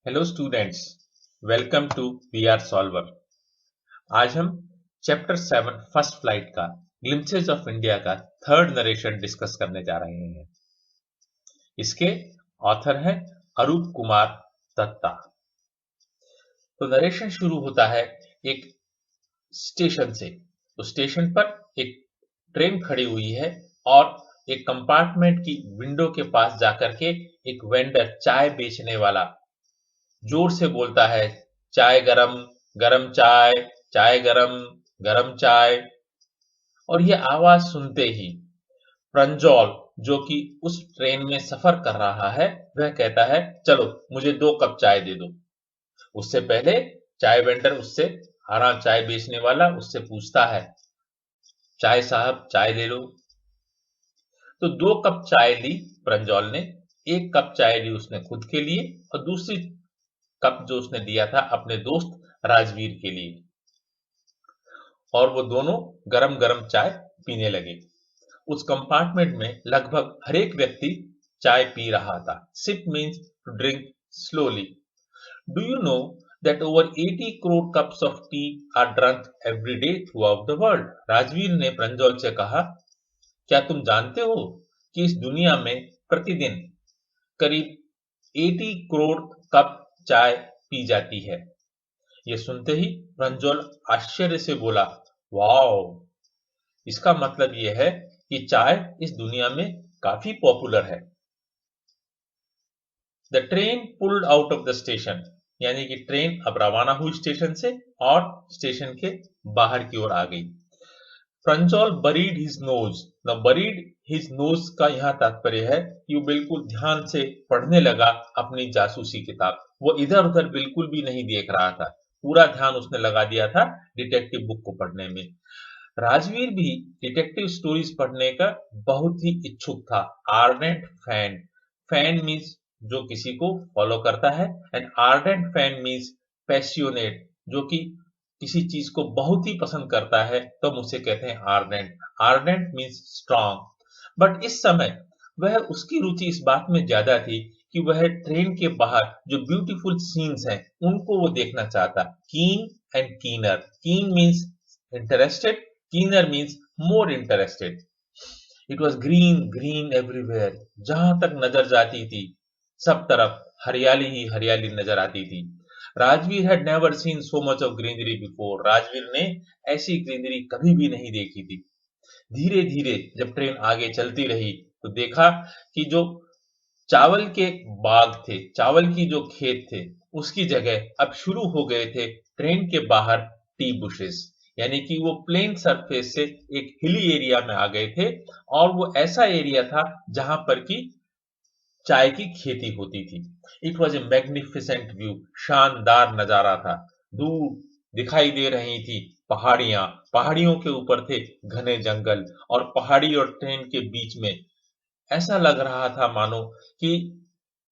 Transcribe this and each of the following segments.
Hello students, welcome to VR solver. आज हम chapter 7 first flight का ग्लिम्पसेस ऑफ इंडिया का थर्ड नरेशन डिस्कस करने जा रहे हैं। इसके ऑथर हैं अरूप कुमार दत्ता। तो नरेशन शुरू होता है एक स्टेशन से। तो स्टेशन पर एक ट्रेन खड़ी हुई है और एक कंपार्टमेंट की विंडो के पास जाकर के एक वेंडर, चाय बेचने वाला, जोर से बोलता है, चाय गरम, गरम चाय, चाय गरम, गरम चाय। और ये आवाज सुनते ही प्रंजॉल, जो कि उस ट्रेन में सफर कर रहा है, वह कहता है, चलो मुझे 2 कप चाय दे दो। उससे पहले चाय वेंडर उससे, हरा चाय बेचने वाला उससे पूछता है, चाय साहब चाय ले लो। तो 2 कप चाय ली प्रंजॉल ने। 1 कप चाय ली उसने खुद के लिए और दूसरी कप जो उसने दिया था अपने दोस्त राजवीर के लिए, और वो दोनों गरम गरम चाय पीने लगे। उस कंपार्टमेंट में लगभग हर एक व्यक्ति चाय पी रहा था। Sip means to drink slowly. Do you know that over 80 crore cups of tea are drunk every day throughout the world? Rajveer ने प्रंजोल से कहा, क्या तुम जानते हो कि इस दुनिया में प्रतिदिन करीब 80 करोड़ कप चाय पी जाती है? ये सुनते ही प्रंजोल आश्चर्य से बोला, वाओ! इसका मतलब यह है कि चाय इस दुनिया में काफी पॉपुलर है। The train pulled out of the station, यानी कि ट्रेन अब रवाना हुई स्टेशन से और स्टेशन के बाहर की ओर आ गई। प्रंजोल बरीड हिज नोज। न बरीड हिज नोज का यहां तात्पर्य है कि वो बिल्कुल ध्यान से पढ़ने लगा अपनी जासूसी किताब। वो इधर उधर बिल्कुल भी नहीं देख रहा था, पूरा ध्यान उसने लगा दिया था डिटेक्टिव बुक को पढ़ने में। राजवीर भी डिटेक्टिव स्टोरीज पढ़ने का बहुत ही इच्छुक था। आर्डेंट फैन, फैन मीन्स जो किसी को फॉलो करता है, एंड आर्डेंट फैन मीन्स पैसियोनेट, जो कि किसी चीज को बहुत ही पसंद करता है, तो हम उसे कहते हैं ardent. Ardent means strong. But इस समय वह, उसकी रुचि इस बात में ज्यादा थी कि वह ट्रेन के बाहर जो ब्यूटीफुल सीन्स हैं उनको वो देखना चाहता। कीन एंड कीनर, कीन means interested, keener means more interested. It was green, green everywhere. जहां तक नजर जाती थी सब तरफ हरियाली ही हरियाली नजर आती थी। Rajveer had never seen so much of greenery before. Rajveer ने ऐसी ग्रीनरी कभी भी नहीं देखी थी। धीरे धीरे जब ट्रेन आगे चलती रही तो देखा कि जो चावल के बाग थे, चावल की जो खेत थे, उसकी जगह अब शुरू हो गए थे ट्रेन के बाहर टी बुशेस, यानी कि वो प्लेन सरफेस से एक हिली एरिया में आ गए थे। और वो ऐसा एरिया था जहां पर की चाय की खेती होती थी। It was a magnificent view, शानदार नजारा था। दूर दिखाई दे रही थी पहाड़ियां, पहाड़ियों के ऊपर थे घने जंगल, और पहाड़ी और ट्रेन के बीच में ऐसा लग रहा था मानो कि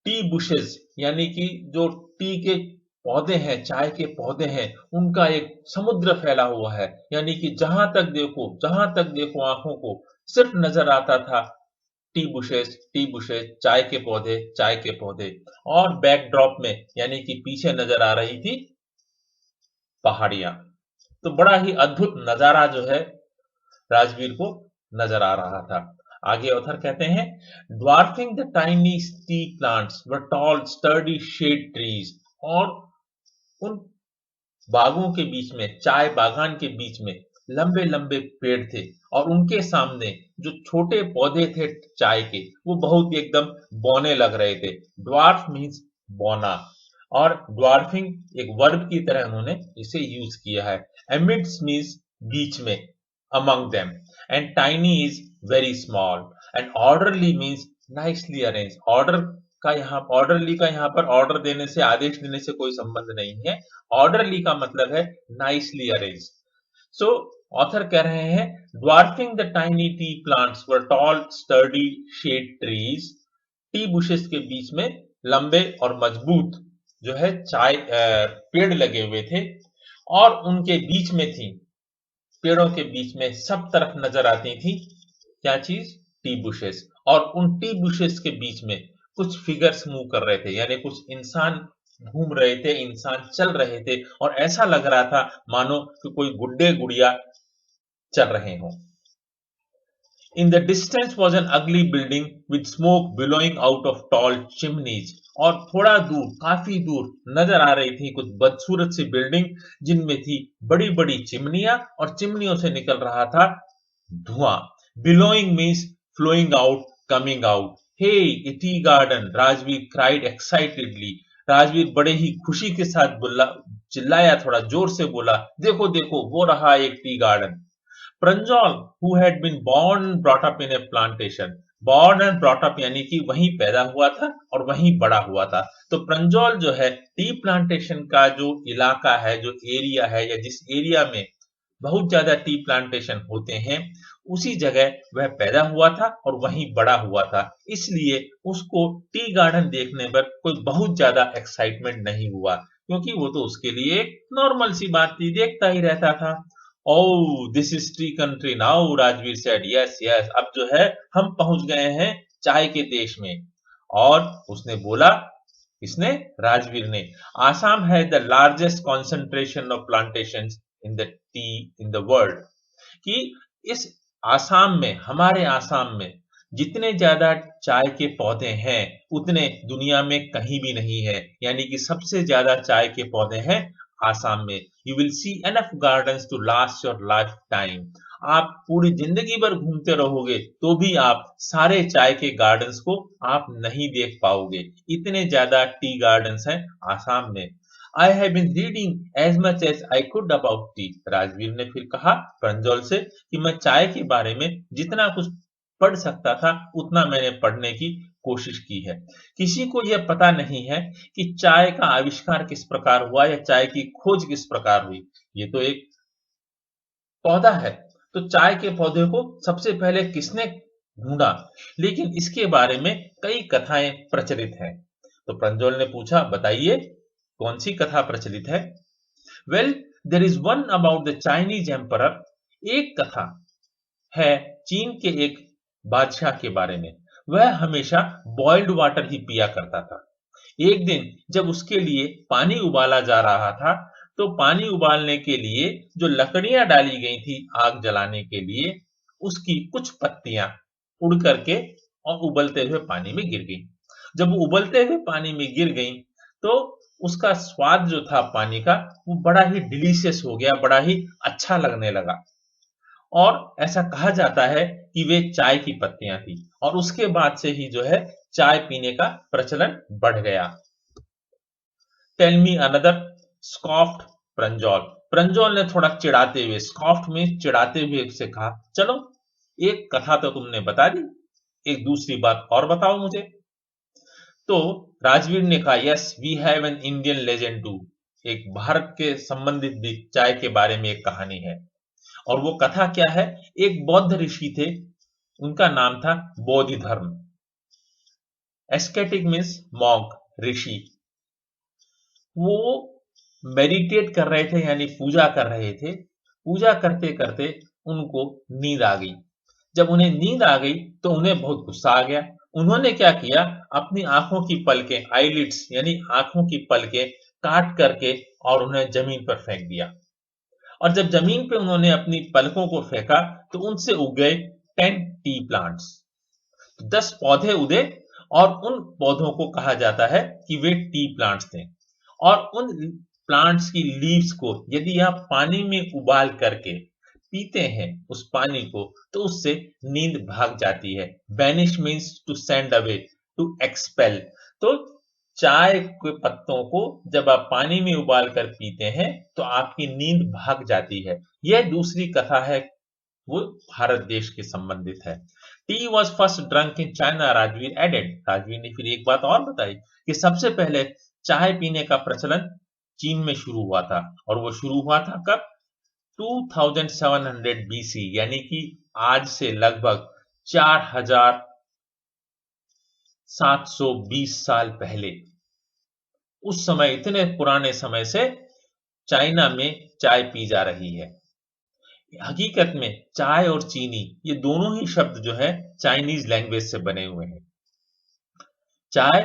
टी बुशेस, यानी कि जो टी के पौधे हैं, चाय के पौधे हैं, उनका एक समुद्र फैला हुआ है। यानी कि जहां तक देखो आंखों को सिर्फ नजर आता था टी बुशेस, चाय के पौधे, चाय के पौधे। और बैकड्रॉप में, यानी कि पीछे नजर आ रही थी पहाड़ियां। तो बड़ा ही अद्भुत नजारा जो है राजवीर को नजर आ रहा था। आगे ऑथर कहते हैं, dwarfing the tiny tea plants were tall sturdy shade trees. और उन बागों के बीच में, चाय बागान के बीच में लंबे लंबे पेड़ थे, और उनके सामने जो छोटे पौधे थे चाय के, वो बहुत ही एकदम बौने लग रहे थे। ड्वार्फ मीन्स बौना, और ड्वार्फिंग एक वर्ब की तरह उन्होंने इसे यूज किया है। एमिड्स मीन्स बीच में, among them, and tiny is very small, and orderly means nicely arranged. Orderly का यहाँ पर ऑर्डर देने से, आदेश देने से कोई संबंध नहीं है। ऑर्डरली का मतलब है नाइसली अरेंज। सो ऑथर कह रहे हैं, dwarfing the tiny tea plants were tall sturdy shade trees. Tea bushes के बीच में लंबे और मजबूत जो है चाय पेड़ लगे हुए थे, और उनके बीच में थी, पेड़ों के बीच में सब तरफ नजर आती थी क्या चीज? T bushes. और उन टी बुशेस के बीच में कुछ फिगर्स मूव कर रहे थे, यानी कुछ इंसान घूम रहे थे, इंसान चल रहे थे और ऐसा लग रहा था मानो कि कोई गुड्डे गुड़िया चल रहे हों। In the distance was an ugly building with smoke billowing out of tall chimneys. और थोड़ा दूर, काफी दूर नजर आ रही थी कुछ बदसूरत सी बिल्डिंग जिनमें थी बड़ी बड़ी चिमनियां और चिमनियों से निकल रहा था धुआं। Billowing means flowing out, coming out. Hey, a tea garden! Rajveer cried excitedly. Rajveer बड़े ही खुशी के साथ बोला, चिल्लाया, थोड़ा जोर से बोला, देखो देखो वो रहा एक tea garden. Pranjal, who had been born and brought up in a plantation, born and brought up यानी कि वहीं पैदा हुआ था और वहीं बड़ा हुआ था। तो प्रंजौल जो है टी प्लांटेशन का जो इलाका है, जो एरिया है, या जिस एरिया में बहुत ज्यादा टी प्लांटेशन होते हैं, उसी जगह वह पैदा हुआ था और वहीं बड़ा हुआ था। इसलिए उसको टी गार्डन देखने पर कोई बहुत ज्यादा एक्साइटमेंट नहीं हुआ, क्योंकि वो तो उसके लिए एक नॉर्मल सी बात थी, देखता ही रहता था। Oh, this is tea country now, Rajveer said. Yes, yes. अब जो है हम पहुंच गए हैं चाय के देश में। और उसने बोला, किसने? राजवीर ने। आसाम है the largest concentration of plantations in the T in the world. कि इस आसाम में, हमारे आसाम में जितने ज्यादा चाय के पौधे हैं उतने दुनिया में कहीं भी नहीं है। यानी कि सबसे ज्यादा चाय के पौधे हैं आसाम में। You will see enough gardens to last your lifetime. आप पूरी जिंदगी भर घूमते रहोगे तो भी आप सारे चाय के गार्डन्स को आप नहीं देख पाओगे, इतने ज्यादा टी गार्डन्स हैं आसाम में। I have been reading as much as I could about tea. Rajvir ने फिर कहा प्रंजोल से कि मैं चाय के बारे में जितना कुछ पढ़ सकता था उतना मैंने पढ़ने की कोशिश की है। किसी को यह पता नहीं है कि चाय का आविष्कार किस प्रकार हुआ या चाय की खोज किस प्रकार हुई। ये तो एक पौधा है, तो चाय के पौधे को सबसे पहले किसने ढूंढा, लेकिन इसके बारे में कई कथाएं प्रचलित हैं। तो प्रंजोल ने पूछा, बताइए कौन सी कथा प्रचलित है? Well, there is one about the Chinese emperor. एक कथा है चीन के एक बादशाह के बारे में। वह हमेशा बॉइल्ड वाटर ही पिया करता था। एक दिन जब उसके लिए पानी उबाला जा रहा था, तो पानी उबालने के लिए जो लकड़ियां डाली गई थी आग जलाने के लिए, उसकी कुछ पत्तियां उड़ करके और उबलते हुए पानी में गिर गई। जब वो उबलते हुए पानी में गिर गई तो उसका स्वाद जो था पानी का वो बड़ा ही डिलीशियस हो गया, बड़ा ही अच्छा लगने लगा। और ऐसा कहा जाता है कि वे चाय की पत्तियां थी और उसके बाद से ही जो है चाय पीने का प्रचलन बढ़ गया। Tell me another, स्कॉफ्ड प्रंजोल। प्रंजोल ने थोड़ा चिढ़ाते हुए, स्कॉफ्ड में चिढ़ाते हुए से कहा, चलो एक कथा तो तुमने बता दी, एक दूसरी बात और बताओ मुझे। तो राजवीर ने कहा, yes we have an Indian legend too. एक भारत के संबंधित भी चाय के बारे में एक कहानी है। और वो कथा क्या है? एक बौद्ध ऋषि थे, उनका नाम था बोधिधर्म। एस्केटिक मीन्स मॉन्क, ऋषि। वो मेडिटेट कर रहे थे, यानी पूजा कर रहे थे। पूजा करते करते उनको नींद आ गई। जब उन्हें नींद आ गई तो उन्हें बहुत गुस्सा आ गया। उन्होंने क्या किया, अपनी आंखों की पलकें, आईलिड्स यानी आंखों की पलकें काट करके और उन्हें जमीन पर फेंक दिया। और जब जमीन पे उन्होंने अपनी पलकों को फेंका तो उनसे उग गए 10 टी प्लांट्स। 10 पौधे उगे और उन पौधों को कहा जाता है कि वे टी प्लांट्स थे। और उन प्लांट्स की लीव्स को यदि आप पानी में उबाल करके पीते हैं उस पानी को, तो उससे नींद भाग जाती है। Banish means to send away, to expel. तो चाय के पत्तों को जब आप पानी में उबाल कर पीते हैं तो आपकी नींद भाग जाती है। यह दूसरी कथा है, वो भारत देश के संबंधित है। Tea was first drunk in China, Rajvir added. Rajvir ने फिर एक बात और बताई कि सबसे पहले चाय पीने का प्रचलन चीन में शुरू हुआ था। और वो शुरू हुआ था कब? 2700 BC, यानी कि आज से लगभग 4720 साल पहले। उस समय, इतने पुराने समय से चाइना में चाय पी जा रही है। हकीकत में चाय और चीनी ये दोनों ही शब्द जो है चाइनीज लैंग्वेज से बने हुए हैं। चाय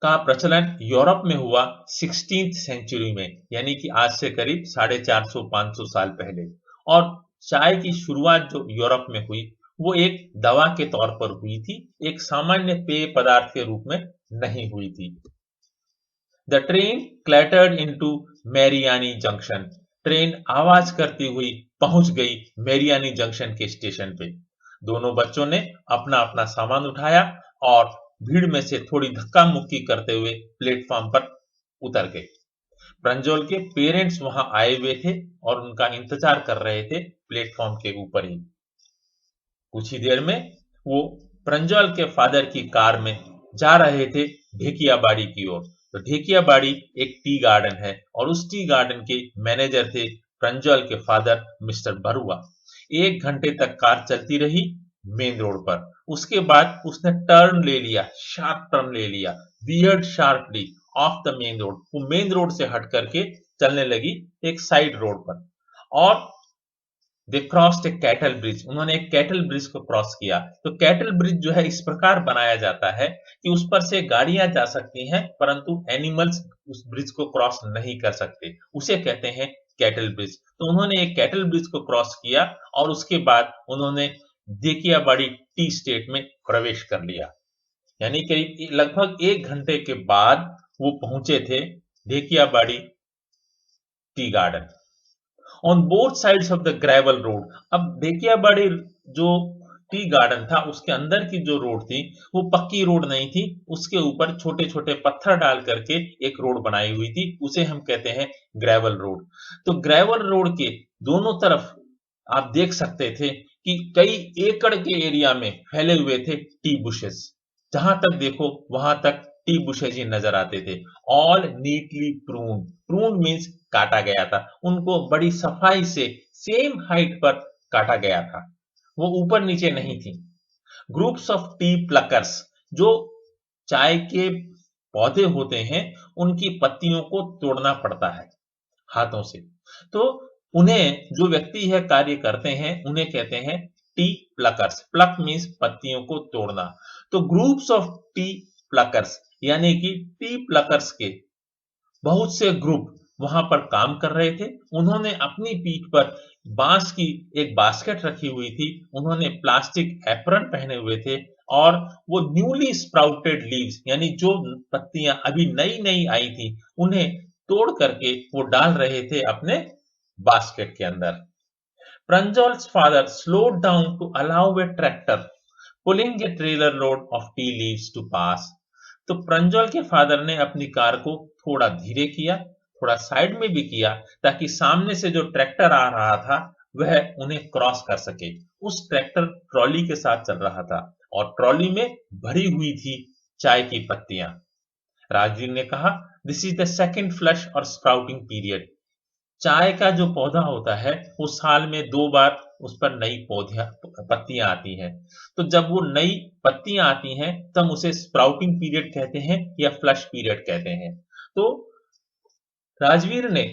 का प्रचलन यूरोप में हुआ 16th सेंचुरी में, यानी कि आज से करीब 450-500 साल पहले। और चाय की शुरुआत जो यूरोप में हुई वो एक दवा के तौर पर हुई थी, एक सामान्य पेय पदार्थ के रूप में नहीं हुई थी। The train clattered into Mariani junction. Train आवाज करती हुई पहुंच गई मैरियानी जंक्शन के स्टेशन पे। दोनों बच्चों ने अपना अपना सामान उठाया और भीड़ में से थोड़ी धक्का मुक्की करते हुए प्लेटफॉर्म पर उतर गए। प्रंजोल के पेरेंट्स वहां आए हुए थे और उनका इंतजार कर रहे थे प्लेटफॉर्म के ऊपर ही। कुछ ही देर में वो प्रंजोल के फादर की कार में जा रहे थे ढेकियाबाड़ी की ओर। तो ढेकियाबाड़ी एक टी गार्डन है और उस टी गार्डन के मैनेजर थे प्रंजोल के फादर मिस्टर बरुआ। 1 घंटे तक कार चलती रही मेन रोड पर। उसके बाद उसने टर्न ले लिया, शार्प टर्न ले लिया, weird sharply of the main road. वो मेन रोड से हट करके चलने लगी एक साइड रोड पर। और दे क्रॉस्ड ए कैटल ब्रिज। उन्होंने एक कैटल ब्रिज को क्रॉस किया। तो कैटल ब्रिज जो है इस प्रकार बनाया जाता है कि उस पर से गाड़ियां जा सकती हैं परंतु एनिमल्स उस ब्रिज को क्रॉस नहीं कर सकते, उसे कहते हैं कैटल ब्रिज। तो उन्होंने एक कैटल ब्रिज को क्रॉस किया और उसके बाद उन्होंने ढेकियाबाड़ी टी स्टेट में प्रवेश कर लिया। यानी करीब लगभग 1 घंटे के बाद वो पहुंचे थे Dhekiabari tea garden. On both sides of the gravel road. अब ढेकियाबाड़ी जो टी गार्डन था उसके अंदर की जो रोड थी वो पक्की रोड नहीं थी, उसके ऊपर छोटे छोटे पत्थर डाल करके एक रोड बनाई हुई थी, उसे हम कहते हैं ग्रेवल रोड। तो ग्रेवल रोड के दोनों तरफ आप देख सकते थे कि कई एकड़ के एरिया में फैले हुए थे टी बुशेस। जहां तक देखो वहां तक टी बुशेस ही नजर आते थे। All neatly prune. Prune means काटा गया था, उनको बड़ी सफाई से सेम हाइट पर काटा गया था, वो ऊपर नीचे नहीं थी। Groups of T pluckers. जो चाय के पौधे होते हैं उनकी पत्तियों को तोड़ना पड़ता है हाथों से। तो उन्हें जो व्यक्ति है कार्य करते हैं उन्हें कहते हैं टी प्लकर्स। प्लक मीन्स पत्तियों को तोड़ना। तो ग्रुप्स ऑफ टी प्लकर्स यानी कि टी प्लकर्स के बहुत से ग्रुप वहां पर काम कर रहे थे। उन्होंने अपनी पीठ पर बांस की एक बास्केट रखी हुई थी, उन्होंने प्लास्टिक एप्रन पहने हुए थे और वो न्यूली स्प्राउटेड लीव्स यानी जो पत्तियां अभी नई नई आई थी उन्हें तोड़ करके वो डाल रहे थे अपने बास्केट के अंदर। Pranjal's father slowed down to allow a tractor pulling a trailer load of tea leaves to pass. तो प्रंजल के फादर ने अपनी कार को थोड़ा धीरे किया, थोड़ा साइड में भी किया ताकि सामने से जो ट्रैक्टर आ रहा था वह उन्हें क्रॉस कर सके। उस ट्रैक्टर ट्रॉली के साथ चल रहा था और ट्रॉली में भरी हुई थी चाय की पत्तियां। राजवीर ने कहा, this is the second flush और स्प्राउटिंग पीरियड। चाय का जो पौधा होता है वो साल में 2 बार उस पर नई पत्तियां आती हैं। तो जब वो नई पत्तियां आती हैं तब उसे स्प्राउटिंग पीरियड कहते हैं या फ्लश पीरियड कहते हैं। तो राजवीर ने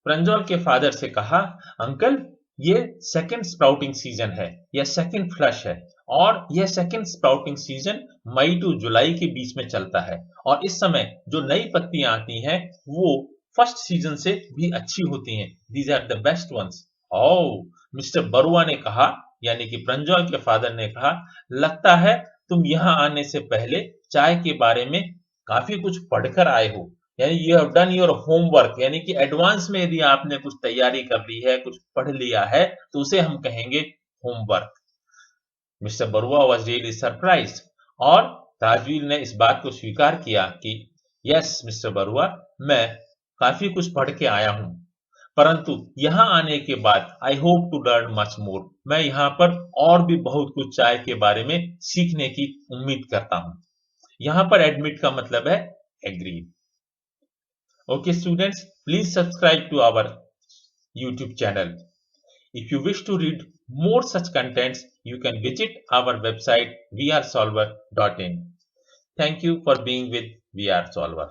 प्रंजल के फादर से कहा, अंकल ये सेकंड स्प्राउटिंग सीजन है या सेकंड फ्लश है और यह second sprouting season May to July के बीच में चलता है और इस समय जो नई पत्तियां आती हैं वो फर्स्ट सीजन से भी अच्छी होती हैं। These are the best ones. Oh, mister Barua ने कहा, यानी कि प्रंजल के फादर ने कहा, लगता है तुम यहां आने से पहले चाय के बारे में काफी कुछ पढ़कर आए हो, यानी you have done your homework, यानी कि एडवांस में यदि आपने कुछ तैयारी कर ली है, कुछ पढ़ लिया है तो उसे हम कहेंगे homework. Mister Barua was really surprised और राजवीर ने इस बात को स्वीकार किया कि यस मिस्टर बरुआ, मैं काफी कुछ पढ़ के आया हूं, परंतु यहां आने के बाद I hope to learn much more. मैं यहां पर और भी बहुत कुछ चाय के बारे में सीखने की उम्मीद करता हूं। यहां पर एडमिट का मतलब है agree. Okay students, please subscribe to our YouTube channel. If you wish to read more such contents, you can visit our website vrsolver.in. Thank you for being with VR Solver.